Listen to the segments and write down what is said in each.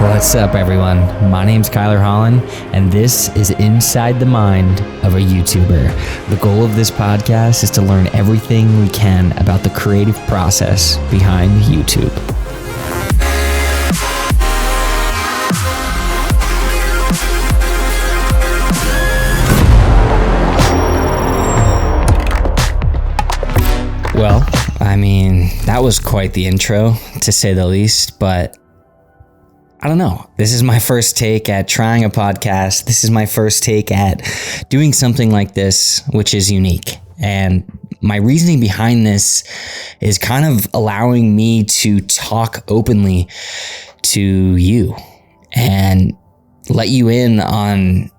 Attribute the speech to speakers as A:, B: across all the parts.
A: What's up, everyone? My name's HOLLAND, and this is Inside the Mind of a YouTuber. The goal of this podcast is to learn everything we can about the creative process behind YouTube. Well, that was quite the intro, to say the least, but I don't know. This is my first take at trying a podcast. This is my first take at doing something like this, which is unique. And my reasoning behind this is kind of allowing me to talk openly to you and let you in on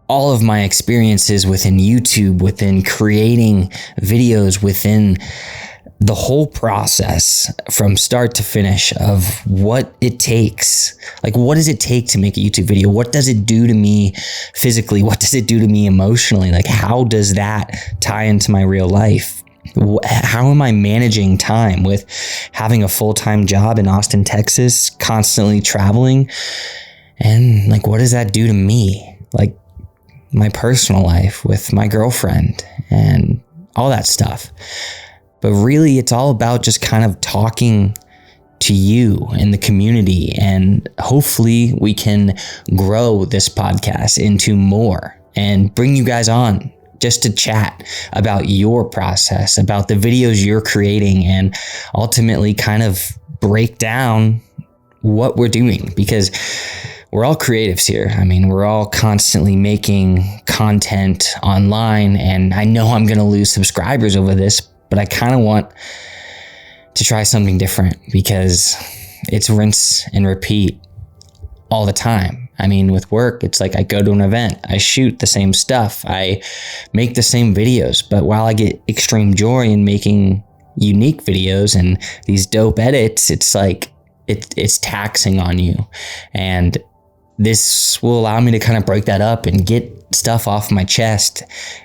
A: all of my experiences within YouTube, within creating videos, within the whole process from start to finish of what it takes. Like, what does it take to make a YouTube video? What does it do to me physically? What does it do to me emotionally? Like, how does that tie into my real life? How am I managing time with having a full-time job in Austin, Texas, constantly traveling? And like, what does that do to me? Like, my personal life with my girlfriend and all that stuff. But really, it's all about just kind of talking to you in the community, and hopefully we can grow this podcast into more and bring you guys on just to chat about your process, about the videos you're creating, and ultimately kind of break down what we're doing, because we're all creatives here. We're all constantly making content online, and I know I'm going to lose subscribers over this, but I kind of want to try something different because it's rinse and repeat all the time. With work, it's like I go to an event, I shoot the same stuff, I make the same videos, but while I get extreme joy in making unique videos and these dope edits, it's like it's taxing on you. And this will allow me to kind of break that up and get stuff off my chest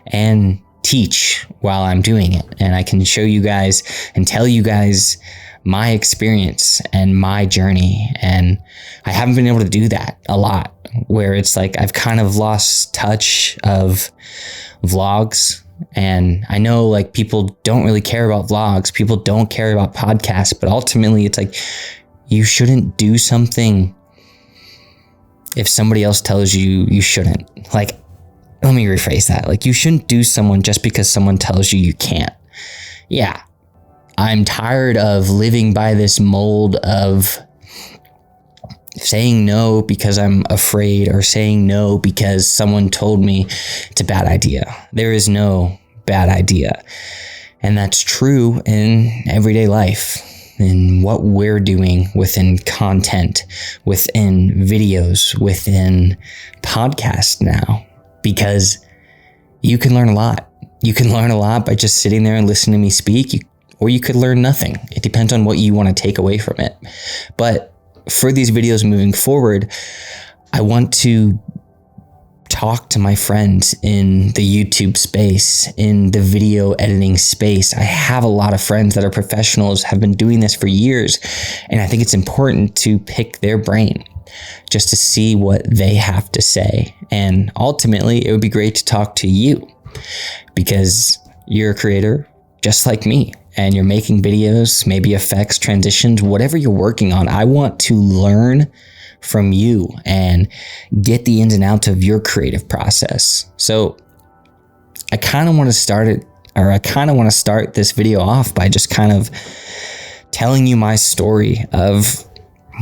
A: and teach while I'm doing it. And I can show you guys and tell you guys my experience and my journey. And I haven't been able to do that a lot, where it's like I've kind of lost touch of vlogs. And I know like people don't really care about vlogs. People don't care about podcasts, but ultimately it's like you shouldn't do something if somebody else tells you you shouldn't. Like, let me rephrase that. Like, you shouldn't do someone just because someone tells you you can't. Yeah, I'm tired of living by this mold of saying no because I'm afraid, or saying no because someone told me it's a bad idea. There is no bad idea. And that's true in everyday life, in what we're doing within content, within videos, within podcasts now. Because you can learn a lot. You can learn a lot by just sitting there and listening to me speak, or you could learn nothing. It depends on what you want to take away from it. But for these videos moving forward, I want to talk to my friends in the YouTube space, in the video editing space. I have a lot of friends that are professionals, have been doing this for years, and I think it's important to pick their brain just to see what they have to say. And ultimately, it would be great to talk to you because you're a creator just like me, and you're making videos, maybe effects, transitions, whatever you're working on. I want to learn from you and get the ins and outs of your creative process. So I kind of want to start this video off by just kind of telling you my story of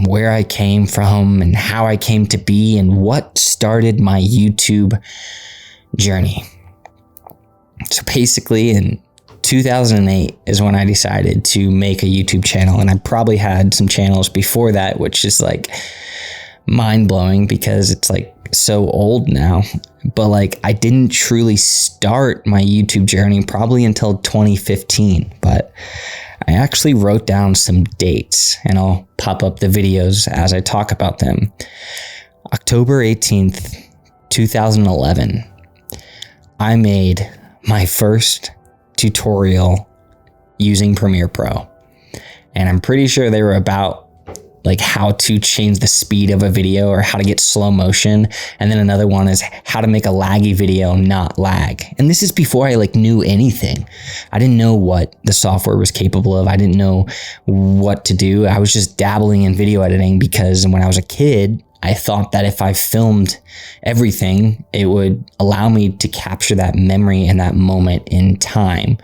A: where I came from and how I came to be and what started my YouTube journey. So basically in 2008 is when I decided to make a YouTube channel, and I probably had some channels before that, which is like mind-blowing because it's like so old now. But like, I didn't truly start my YouTube journey probably until 2015, but I actually wrote down some dates, and I'll pop up the videos as I talk about them. October 18th, 2011, I made my first tutorial using Premiere Pro. And I'm pretty sure they were about like how to change the speed of a video or how to get slow motion. And then another one is how to make a laggy video not lag. And this is before I like knew anything. I didn't know what the software was capable of. I didn't know what to do. I was just dabbling in video editing because when I was a kid, I thought that if I filmed everything, it would allow me to capture that memory and that moment in time,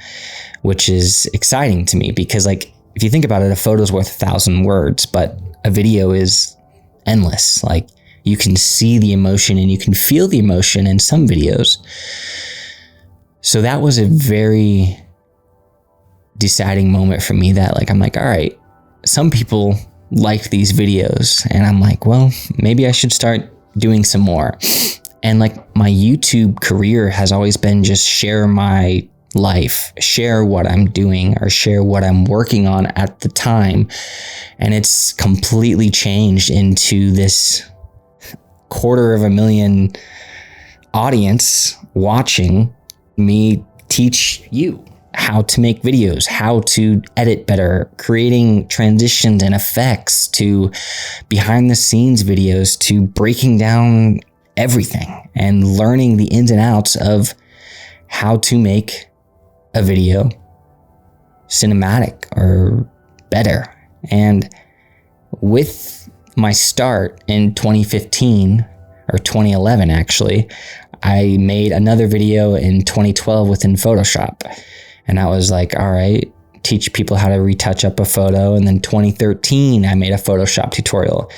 A: which is exciting to me because like, if you think about it, a photo is worth 1,000 words, but a video is endless. Like you can see the emotion and you can feel the emotion in some videos. So that was a very deciding moment for me that like, I'm like, all right, some people like these videos. And I'm like, well, maybe I should start doing some more. And like my YouTube career has always been just share my life, share what I'm doing or share what I'm working on at the time. And it's completely changed into this 250,000 audience watching me teach you how to make videos, how to edit better, creating transitions and effects, to behind the scenes videos, to breaking down everything and learning the ins and outs of how to make a video cinematic or better. And with my start in 2015 or 2011, actually, I made another video in 2012 within Photoshop. And I was like, all right, teach people how to retouch up a photo. And then 2013, I made a Photoshop tutorial.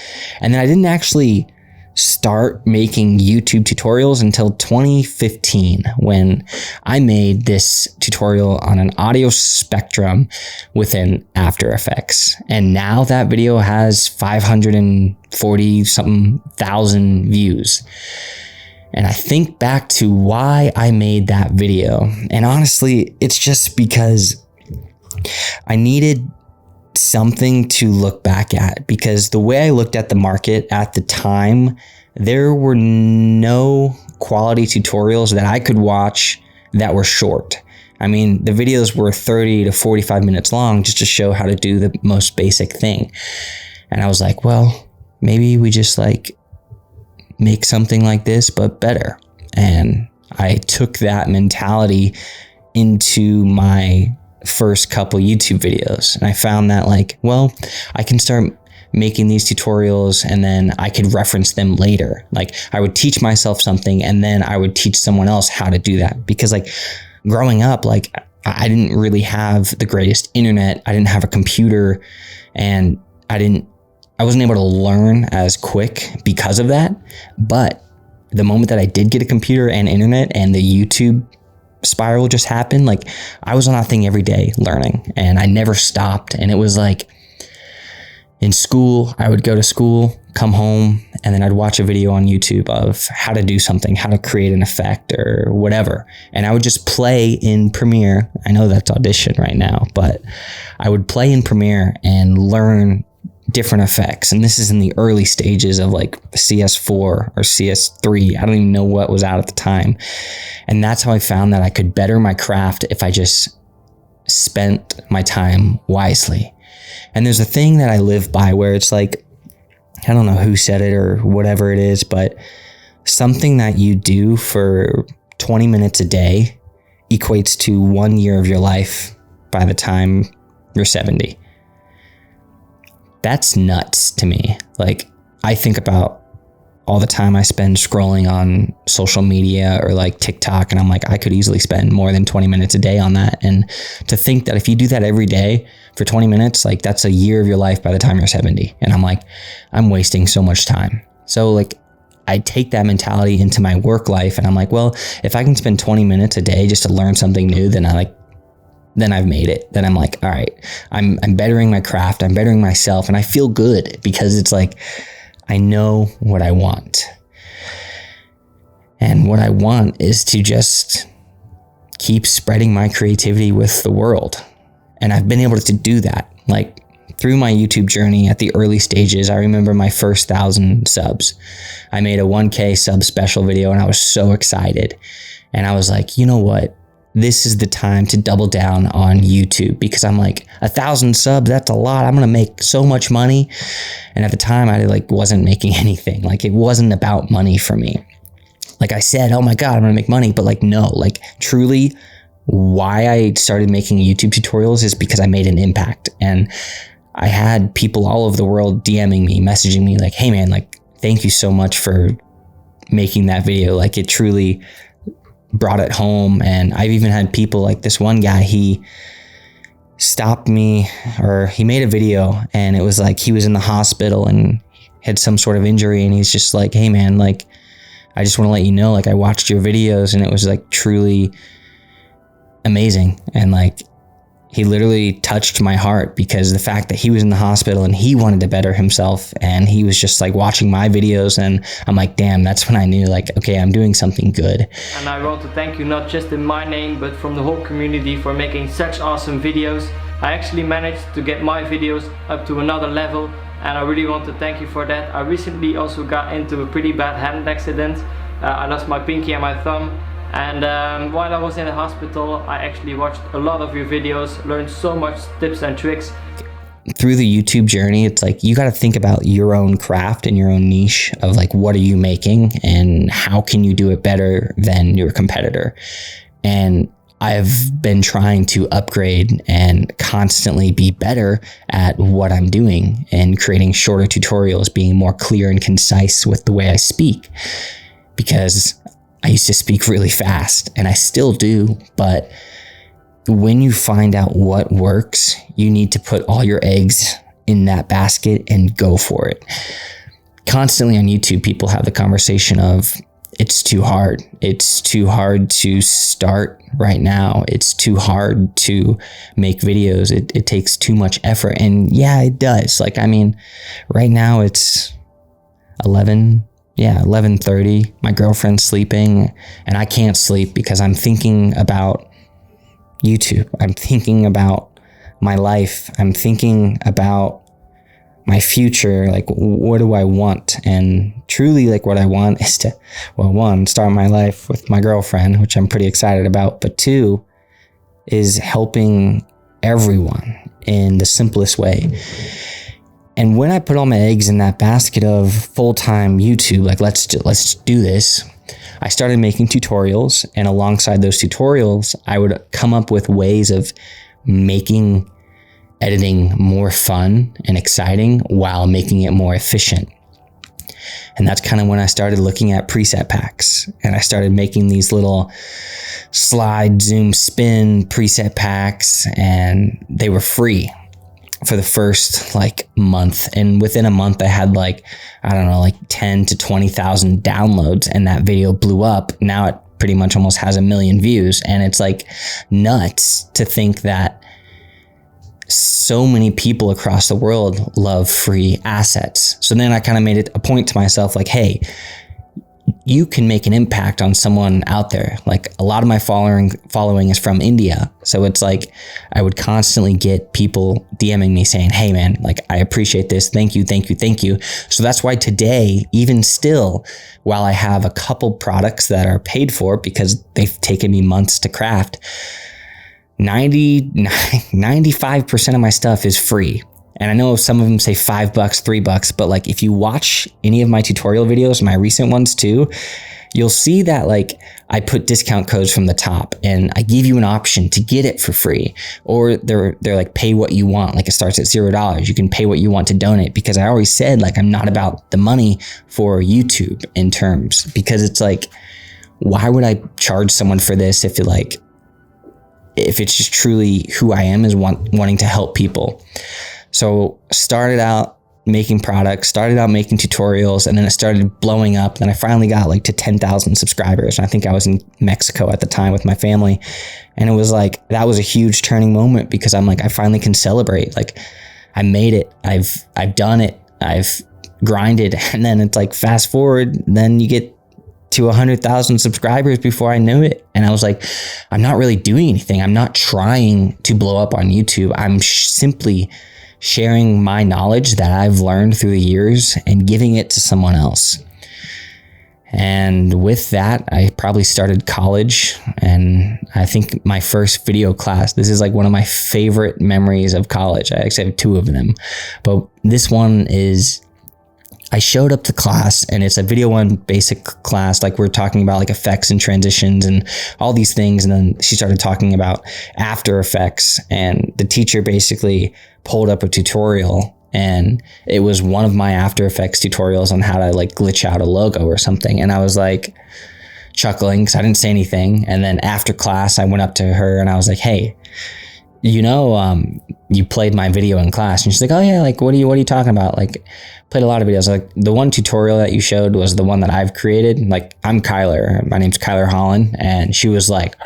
A: And then I didn't actually start making YouTube tutorials until 2015 when I made this tutorial on an audio spectrum within After Effects. And now that video has 540 something thousand views. And I think back to why I made that video. And honestly, it's just because I needed something to look back at, because the way I looked at the market at the time, there were no quality tutorials that I could watch that were short. I mean, the videos were 30 to 45 minutes long just to show how to do the most basic thing. And I was like, well, maybe we just like make something like this, but better. And I took that mentality into my first couple YouTube videos. And I found that like, well, I can start making these tutorials and then I could reference them later. Like I would teach myself something and then I would teach someone else how to do that. Because like growing up, like I didn't really have the greatest internet. I didn't have a computer and I wasn't able to learn as quick because of that. But the moment that I did get a computer and internet and the YouTube spiral just happened, like I was on that thing every day learning and I never stopped. And it was like in school, I would go to school, come home, and then I'd watch a video on YouTube of how to do something, how to create an effect or whatever. And I would just play in Premiere. I know that's Audition right now, but I would play in Premiere and learn different effects. And this is in the early stages of like CS4 or CS3. I don't even know what was out at the time. And that's how I found that I could better my craft if I just spent my time wisely. And there's a thing that I live by where it's like, I don't know who said it or whatever it is, but something that you do for 20 minutes a day equates to 1 year of your life by the time you're 70. That's nuts to me. Like I think about all the time I spend scrolling on social media or like TikTok, and I'm like, I could easily spend more than 20 minutes a day on that. And to think that if you do that every day for 20 minutes, like that's a year of your life by the time you're 70. And I'm like, I'm wasting so much time. So like I take that mentality into my work life and I'm like, well, if I can spend 20 minutes a day just to learn something new, then I've made it. Then I'm like, all right, I'm bettering my craft. I'm bettering myself. And I feel good because it's like, I know what I want. And what I want is to just keep spreading my creativity with the world. And I've been able to do that. Like through my YouTube journey at the early stages, I remember my first 1,000 subs. I made a 1K sub special video and I was so excited. And I was like, you know what? this is the time to double down on YouTube, because I'm like, 1,000 subs, that's a lot. I'm going to make so much money. And at the time I like wasn't making anything. Like, it wasn't about money for me. Like I said, oh my God, I'm going to make money. But like, no, like truly why I started making YouTube tutorials is because I made an impact. And I had people all over the world DMing me, messaging me like, hey man, like, thank you so much for making that video. Like, it truly brought it home. And I've even had people like this one guy, he stopped me, or he made a video and it was like he was in the hospital and had some sort of injury, and he's just like, hey man, like, I just want to let you know, like, I watched your videos and it was like truly amazing. And like, he literally touched my heart, because the fact that he was in the hospital and he wanted to better himself, and he was just like watching my videos, and I'm like, damn, that's when I knew, like, okay, I'm doing something good.
B: And I want to thank you, not just in my name, but from the whole community, for making such awesome videos. I actually managed to get my videos up to another level, and I really want to thank you for that. I recently also got into a pretty bad hand accident. I lost my pinky and my thumb. And while I was in the hospital, I actually watched a lot of your videos, learned so much tips and tricks.
A: Through the YouTube journey, it's like, you got to think about your own craft and your own niche of like, what are you making and how can you do it better than your competitor? And I've been trying to upgrade and constantly be better at what I'm doing, and creating shorter tutorials, being more clear and concise with the way I speak, because I used to speak really fast, and I still do, but when you find out what works, you need to put all your eggs in that basket and go for it. Constantly on YouTube, people have the conversation of, it's too hard. It's too hard to start right now. It's too hard to make videos. It takes too much effort. And yeah, it does. Like, I mean, right now it's 11:30. My girlfriend's sleeping and I can't sleep because I'm thinking about YouTube. I'm thinking about my life. I'm thinking about my future. Like, what do I want? And truly, like, what I want is to, well, one, start my life with my girlfriend, which I'm pretty excited about. But two, is helping everyone in the simplest way. And when I put all my eggs in that basket of full-time YouTube, like, let's do this, I started making tutorials. And alongside those tutorials, I would come up with ways of making editing more fun and exciting while making it more efficient. And that's kind of when I started looking at preset packs, and I started making these little slide, zoom, spin preset packs, and they were free for the first like month. And within a month I had like, I don't know, like 10 to 20,000 downloads, and that video blew up. Now it pretty much almost has 1 million views. And it's like nuts to think that so many people across the world love free assets. So then I kind of made it a point to myself, like, hey, you can make an impact on someone out there. Like, a lot of my following is from India. So it's like, I would constantly get people DMing me saying, hey man, like, I appreciate this. Thank you, thank you, thank you. So that's why today, even still, while I have a couple products that are paid for because they've taken me months to craft, 95% of my stuff is free. And I know some of them say $5, $3, but like, if you watch any of my tutorial videos, my recent ones too, you'll see that like I put discount codes from the top, and I give you an option to get it for free, or they're like, pay what you want. Like, it starts at $0. You can pay what you want to donate, because I always said, like, I'm not about the money for YouTube in terms, because it's like, why would I charge someone for this if it's just truly who I am, is wanting to help people. So started out making products, started out making tutorials, and then it started blowing up. Then I finally got like to 10,000 subscribers. And I think I was in Mexico at the time with my family. And it was like, that was a huge turning moment, because I'm like, I finally can celebrate. Like, I made it. I've done it. I've grinded. And then it's like, fast forward, then you get to 100,000 subscribers before I knew it. And I was like, I'm not really doing anything. I'm not trying to blow up on YouTube. I'm simply sharing my knowledge that I've learned through the years and giving it to someone else. And with that, I probably started college, and I think my first video class, this is like one of my favorite memories of college. I actually have 2 of them, but this one is, I showed up to class, and it's a video 1 basic class. Like, we're talking about like effects and transitions and all these things. And then she started talking about After Effects, and the teacher basically pulled up a tutorial, and it was one of my After Effects tutorials on how to like glitch out a logo or something. And I was like chuckling because I didn't say anything. And then after class, I went up to her and I was like, hey, you played my video in class. And she's like, oh yeah, like, what are you talking about? Like, played a lot of videos. Like, the one tutorial that you showed was the one that I've created. Like, I'm Kyler. My name's Kyler Holland. And she was like,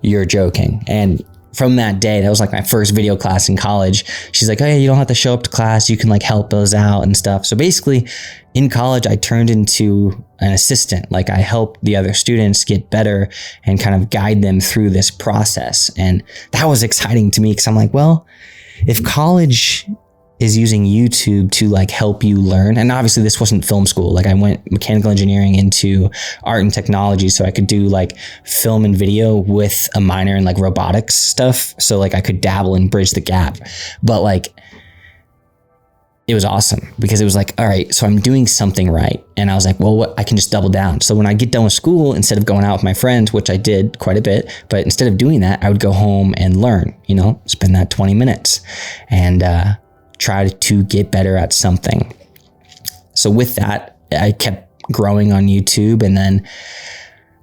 A: you're joking. And from that day, that was like my first video class in college. She's like, oh yeah, you don't have to show up to class. You can like help those out and stuff. So basically in college, I turned into an assistant. Like, I helped the other students get better and kind of guide them through this process. And that was exciting to me because I'm like, well, if college is using YouTube to like help you learn, and obviously this wasn't film school. Like, I went mechanical engineering into art and technology, so I could do like film and video with a minor in like robotics stuff. So like I could dabble and bridge the gap. But like, it was awesome because it was like, all right, so I'm doing something right. And I was like, well, I can just double down. So when I get done with school, instead of going out with my friends, which I did quite a bit, but instead of doing that, I would go home and learn, spend that 20 minutes and try to get better at something. So with that, I kept growing on YouTube. And then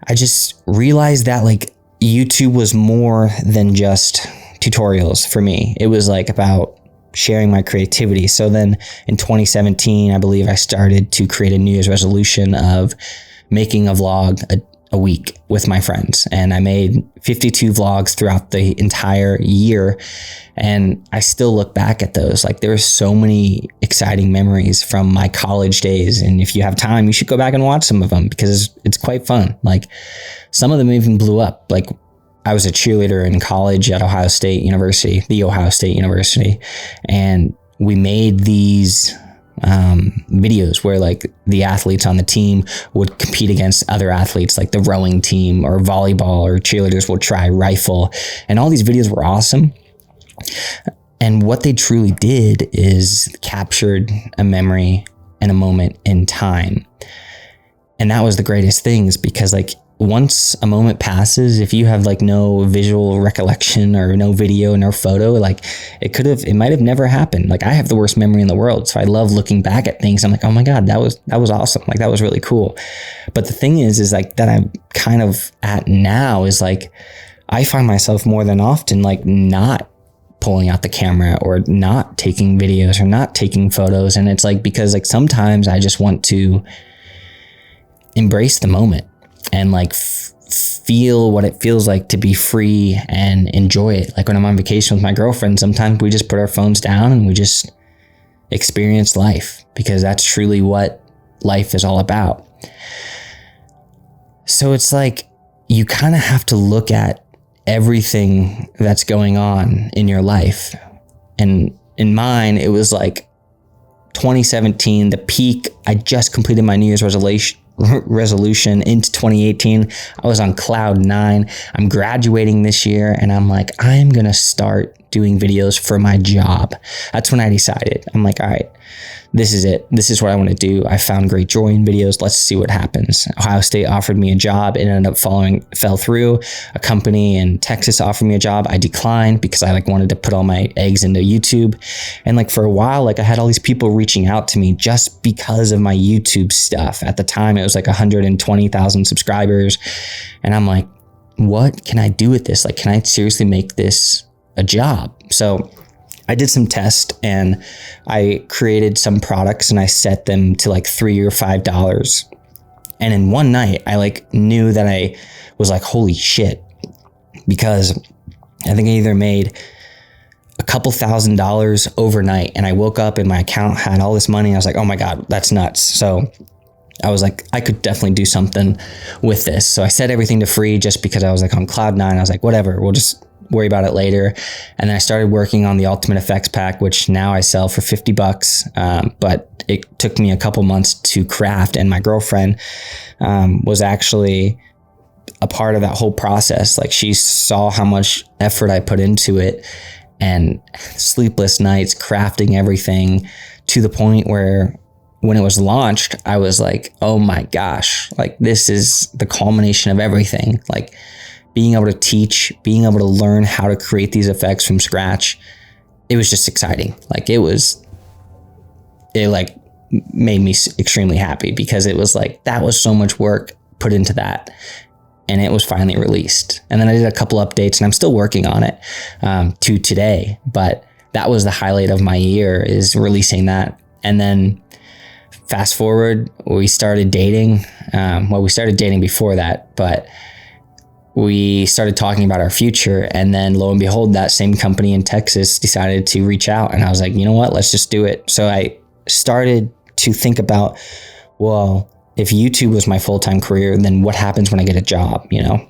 A: I just realized that like YouTube was more than just tutorials for me. It was like about sharing my creativity. So then in 2017, I believe I started to create a New Year's resolution of making a vlog a week with my friends. And I made 52 vlogs throughout the entire year. And I still look back at those. Like, there are so many exciting memories from my college days. And if you have time, you should go back and watch some of them because it's quite fun. Like, some of them even blew up. Like, I was a cheerleader in college at the Ohio State University, and we made these videos where like the athletes on the team would compete against other athletes, like the rowing team or volleyball, or cheerleaders will try rifle, and all these videos were awesome. And what they truly did is captured a memory and a moment in time. And that was the greatest things, because like, once a moment passes, if you have like no visual recollection or no video, no photo, like it might have never happened. Like, I have the worst memory in the world. So I love looking back at things. I'm like, oh my God, that was awesome. Like, that was really cool. But the thing is like that I'm kind of at now is like, I find myself more than often like not pulling out the camera or not taking videos or not taking photos. And it's like, because like sometimes I just want to embrace the moment and like feel what it feels like to be free and enjoy it. Like, when I'm on vacation with my girlfriend, sometimes we just put our phones down and we just experience life, because that's truly what life is all about. So it's like, you kind of have to look at everything that's going on in your life. And in mine, it was like 2017, the peak. I just completed my New Year's resolution into 2018. I was on cloud 9. I'm graduating this year, and I'm like, I'm gonna start doing videos for my job. That's when I decided. I'm like, all right, this is it. This is what I want to do. I found great joy in videos. Let's see what happens. Ohio State offered me a job. It ended up fell through. A company in Texas offered me a job. I declined because I like wanted to put all my eggs into YouTube. And like for a while, like I had all these people reaching out to me just because of my YouTube stuff. At the time, it was like 120,000 subscribers. And I'm like, what can I do with this? Like, can I seriously make this a job? So I did some tests and I created some products and I set them to like $3 or $5. And in one night, I like knew that I was like, holy shit, because I think I either made a couple $1,000s overnight, and I woke up and my account had all this money. I was like, oh my God, that's nuts. So I was like, I could definitely do something with this. So I set everything to free just because I was like on cloud 9. I was like, whatever, we'll just worry about it later. And then I started working on the Ultimate Effects Pack, which now I sell for $50. But it took me a couple months to craft, and my girlfriend was actually a part of that whole process. Like, she saw how much effort I put into it, and sleepless nights crafting everything, to the point where when it was launched, I was like, oh my gosh, like, this is the culmination of everything. Like, being able to teach, being able to learn how to create these effects from scratch, it was just exciting. Like, it like made me extremely happy, because it was like, that was so much work put into that, and it was finally released. And then I did a couple updates, and I'm still working on it to today, but that was the highlight of my year, is releasing that. And then fast forward, we started dating. Well, we started dating before that, but we started talking about our future. And then lo and behold, that same company in Texas decided to reach out. And I was like, you know what, let's just do it. So I started to think about, well, if YouTube was my full-time career, then what happens when I get a job, you know?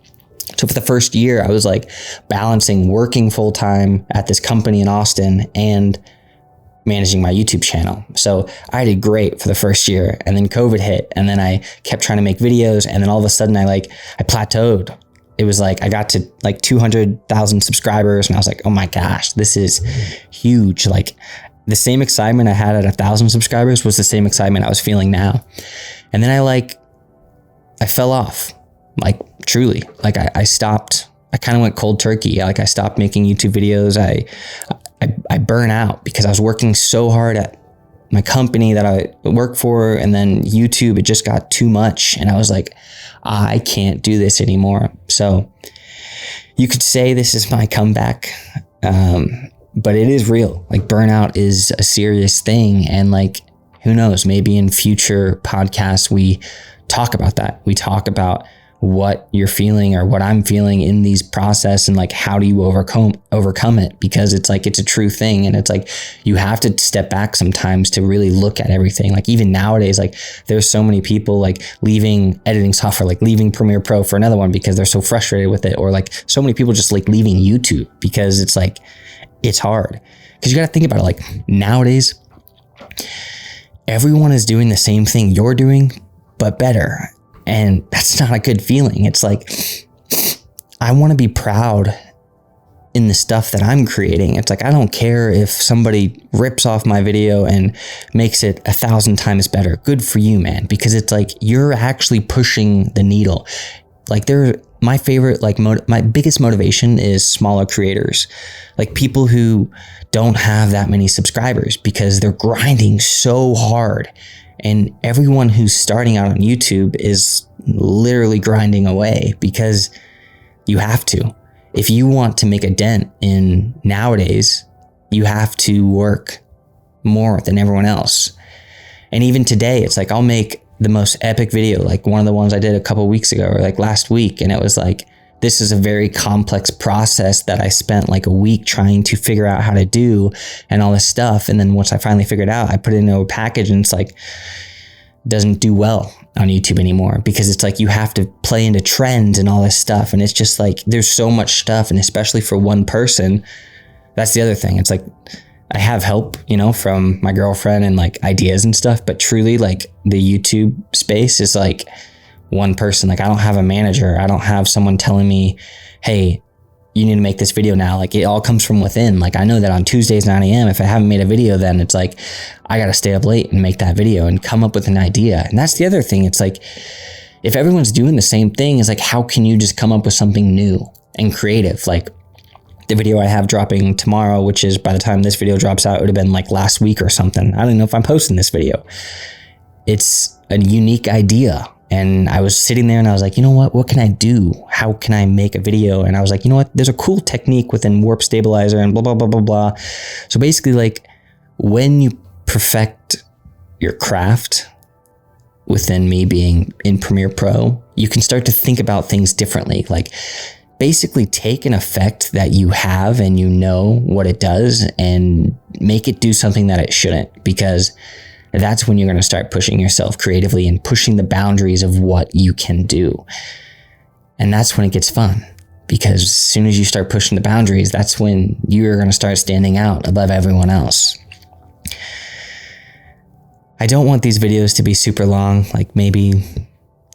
A: So for the first year, I was like balancing working full-time at this company in Austin and managing my YouTube channel. So I did great for the first year, and then COVID hit, and then I kept trying to make videos, and then all of a sudden I plateaued. It was like I got to like 200,000 subscribers, and I was like, oh my gosh, this is huge. Like, the same excitement I had at 1,000 subscribers was the same excitement I was feeling now. And then I fell off, like, truly. Like, I stopped. I kind of went cold turkey. Like, I stopped making YouTube videos. I burn out because I was working so hard at my company that I work for, and then YouTube, it just got too much. And I was like, I can't do this anymore. So you could say this is my comeback, but it is real. Like, burnout is a serious thing. And like, who knows, maybe in future podcasts, we talk about that. We talk about what you're feeling or what I'm feeling in these process, and like, how do you overcome it? Because it's like, it's a true thing. And it's like, you have to step back sometimes to really look at everything. Like, even nowadays, like, there's so many people like leaving editing software, like leaving Premiere Pro for another one because they're so frustrated with it. Or like, so many people just like leaving YouTube because it's like, it's hard. Because you got to think about it, like, nowadays, everyone is doing the same thing you're doing, but better. And that's not a good feeling. It's like, I want to be proud in the stuff that I'm creating. It's like, I don't care if somebody rips off my video and makes it 1,000 times better. Good for you, man. Because it's like, you're actually pushing the needle. Like, my favorite, like, my biggest motivation is smaller creators, like people who don't have that many subscribers because they're grinding so hard. And everyone who's starting out on YouTube is literally grinding away because you have to. If you want to make a dent in nowadays, you have to work more than everyone else. And even today, it's like, I'll make the most epic video, like one of the ones I did a couple weeks ago or like last week. And it was like, this is a very complex process that I spent like a week trying to figure out how to do and all this stuff. And then once I finally figured it out, I put it into a package, and it's like, doesn't do well on YouTube anymore because it's like, you have to play into trends and all this stuff. And it's just like, there's so much stuff. And especially for one person, that's the other thing. It's like, I have help, you know, from my girlfriend and like ideas and stuff, but truly like the YouTube space is like one person. Like, I don't have a manager. I don't have someone telling me, hey, you need to make this video now. Like, it all comes from within. Like, I know that on Tuesdays, 9 a.m., if I haven't made a video, then it's like, I got to stay up late and make that video and come up with an idea. And that's the other thing. It's like, if everyone's doing the same thing, it's like, how can you just come up with something new and creative? Like, the video I have dropping tomorrow, which is, by the time this video drops out, it would have been like last week or something. I don't even know if I'm posting this video. It's a unique idea. And I was sitting there and I was like, you know what can I do? How can I make a video? And I was like, you know what, there's a cool technique within Warp Stabilizer and blah, blah, blah, blah, blah. So basically, like, when you perfect your craft within me being in Premiere Pro, you can start to think about things differently. Like, basically take an effect that you have and you know what it does and make it do something that it shouldn't, because that's when you're going to start pushing yourself creatively and pushing the boundaries of what you can do. And that's when it gets fun, because as soon as you start pushing the boundaries, that's when you're going to start standing out above everyone else. I don't want these videos to be super long, like maybe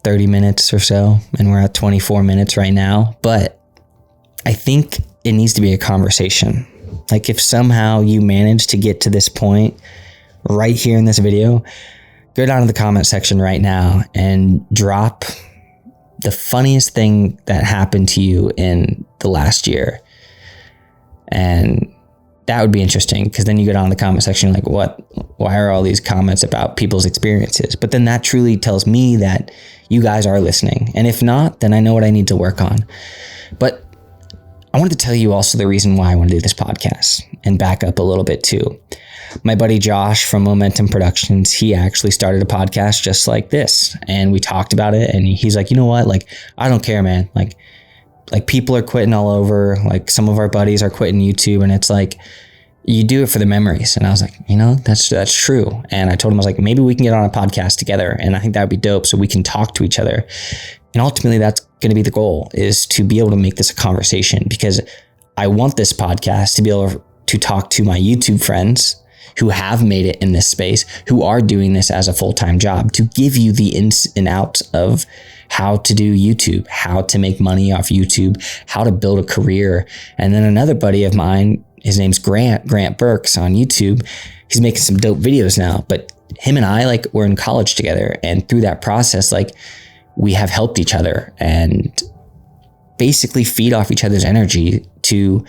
A: 30 minutes or so, and we're at 24 minutes right now, but I think it needs to be a conversation. Like if somehow you manage to get to this point right here in this video, go down to the comment section right now and drop the funniest thing that happened to you in the last year. And that would be interesting, because then you go down in the comment section like, why are all these comments about people's experiences? But then that truly tells me that you guys are listening. And if not, then I know what I need to work on. But I wanted to tell you also the reason why I want to do this podcast, and back up a little bit too. My buddy Josh from Momentum Productions, he actually started a podcast just like this, and we talked about it, and he's like, you know what? Like, I don't care, man. Like people are quitting all over. Like some of our buddies are quitting YouTube, and it's like, you do it for the memories. And I was like, that's true. And I told him, I was like, maybe we can get on a podcast together. And I think that would be dope, so we can talk to each other. And ultimately that's going to be the goal, is to be able to make this a conversation, because I want this podcast to be able to talk to my YouTube friends who have made it in this space, who are doing this as a full-time job, to give you the ins and outs of how to do YouTube, how to make money off YouTube, how to build a career. And then another buddy of mine, his name's Grant Burks on YouTube. He's making some dope videos now, but him and I, like, we're in college together. And through that process, like, we have helped each other and basically feed off each other's energy to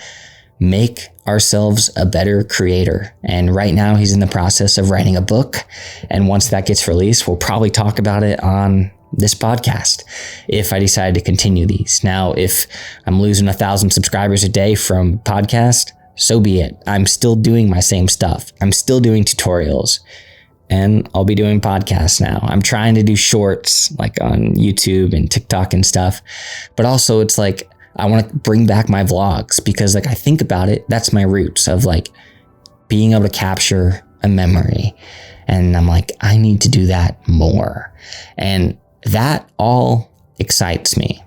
A: make ourselves a better creator. And right now he's in the process of writing a book. And once that gets released, we'll probably talk about it on this podcast if I decide to continue these. Now, if I'm losing 1,000 subscribers a day from podcast, so be it. I'm still doing my same stuff. I'm still doing tutorials, and I'll be doing podcasts now. I'm trying to do shorts like on YouTube and TikTok and stuff, but also it's like, I want to bring back my vlogs, because like I think about it, that's my roots of like being able to capture a memory. And I'm like, I need to do that more. And that all excites me.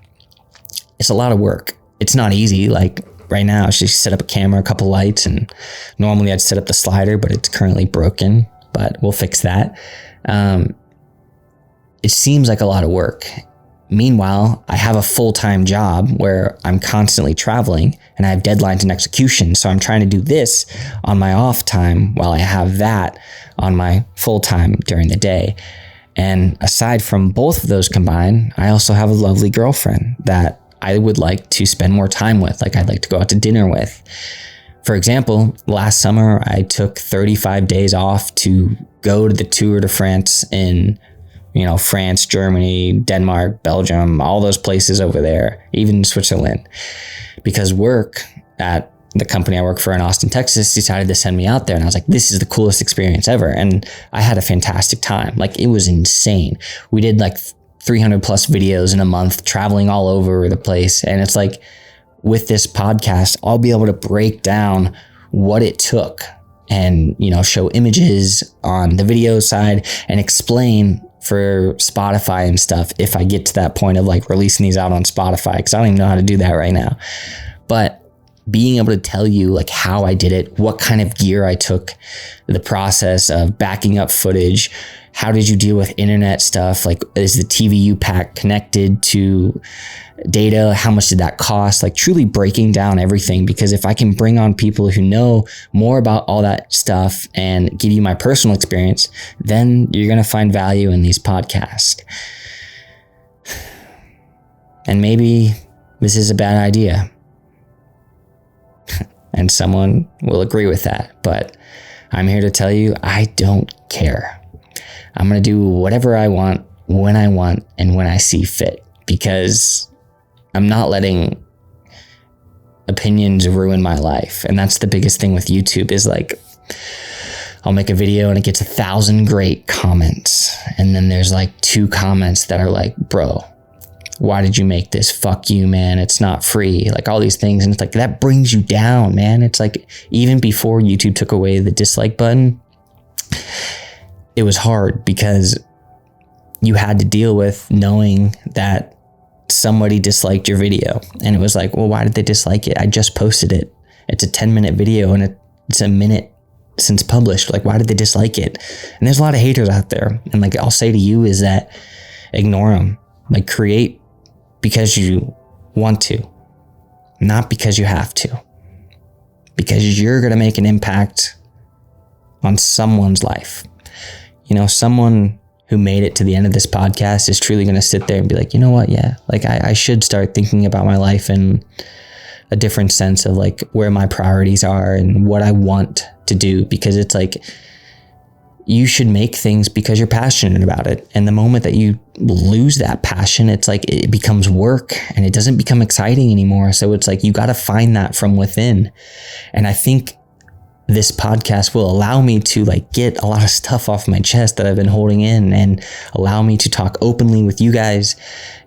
A: It's a lot of work. It's not easy. Like right now, I should set up a camera, a couple lights, and normally I'd set up the slider, but it's currently broken, but we'll fix that. It seems like a lot of work. Meanwhile, I have a full-time job where I'm constantly traveling and I have deadlines and execution. So I'm trying to do this on my off time while I have that on my full time during the day. And aside from both of those combined, I also have a lovely girlfriend that I would like to spend more time with. Like I'd like to go out to dinner with. For example, last summer, I took 35 days off to go to the Tour de France in France, Germany, Denmark, Belgium, all those places over there, even Switzerland, because work at the company I work for in Austin, Texas, decided to send me out there. And I was like, this is the coolest experience ever. And I had a fantastic time. Like, it was insane. We did like 300 plus videos in a month, traveling all over the place. And it's like, with this podcast, I'll be able to break down what it took and, show images on the video side and explain for Spotify and stuff if I get to that point of like releasing these out on Spotify, because I don't even know how to do that right now. But being able to tell you like how I did it, what kind of gear I took, the process of backing up footage, how did you deal with internet stuff? Like, is the TVU pack connected to data? How much did that cost? Like, truly breaking down everything, because if I can bring on people who know more about all that stuff and give you my personal experience, then you're going to find value in these podcasts. And maybe this is a bad idea. And someone will agree with that. But I'm here to tell you, I don't care. I'm going to do whatever I want, when I want, and when I see fit, because I'm not letting opinions ruin my life. And that's the biggest thing with YouTube is like, I'll make a video and it gets 1,000 great comments. And then there's like 2 comments that are like, bro, why did you make this? Fuck you, man. It's not free. Like all these things. And it's like, that brings you down, man. It's like, even before YouTube took away the dislike button, it was hard because you had to deal with knowing that somebody disliked your video, and it was like, well, why did they dislike it? I just posted it. It's a 10-minute video and it's a minute since published. Like, why did they dislike it? And there's a lot of haters out there. And like, I'll say to you is that ignore them. Like, create because you want to, not because you have to, because you're going to make an impact on someone's life. You know, someone who made it to the end of this podcast is truly going to sit there and be like, you know what? Yeah, like I should start thinking about my life in a different sense of like where my priorities are and what I want to do, because it's like, you should make things because you're passionate about it. And the moment that you lose that passion, it's like it becomes work and it doesn't become exciting anymore. So it's like, you got to find that from within. And I think this podcast will allow me to like get a lot of stuff off my chest that I've been holding in, and allow me to talk openly with you guys.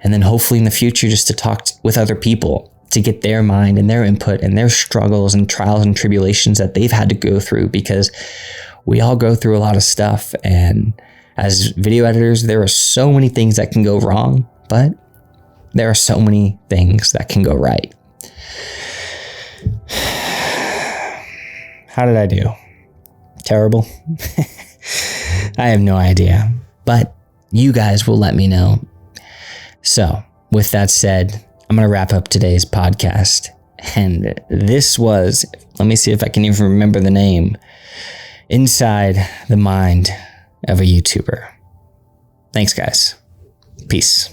A: And then hopefully in the future, just to talk with other people, to get their mind and their input and their struggles and trials and tribulations that they've had to go through, because we all go through a lot of stuff. And as video editors, there are so many things that can go wrong, but there are so many things that can go right. How did I do? Terrible? I have no idea, but you guys will let me know. So with that said, I'm going to wrap up today's podcast. And this was, let me see if I can even remember the name, Inside the Mind of a YouTuber. Thanks, guys. Peace.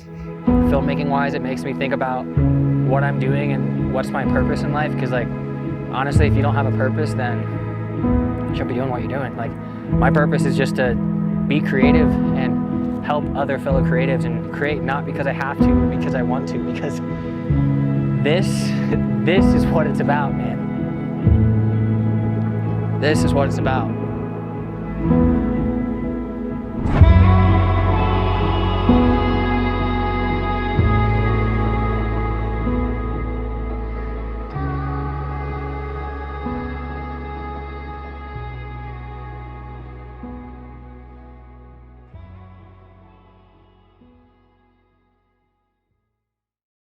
C: Filmmaking wise, it makes me think about what I'm doing and what's my purpose in life. Because like, honestly, if you don't have a purpose, then you shouldn't be doing what you're doing. Like, my purpose is just to be creative and help other fellow creatives and create, not because I have to, but because I want to, because this is what it's about, man. This is what it's about.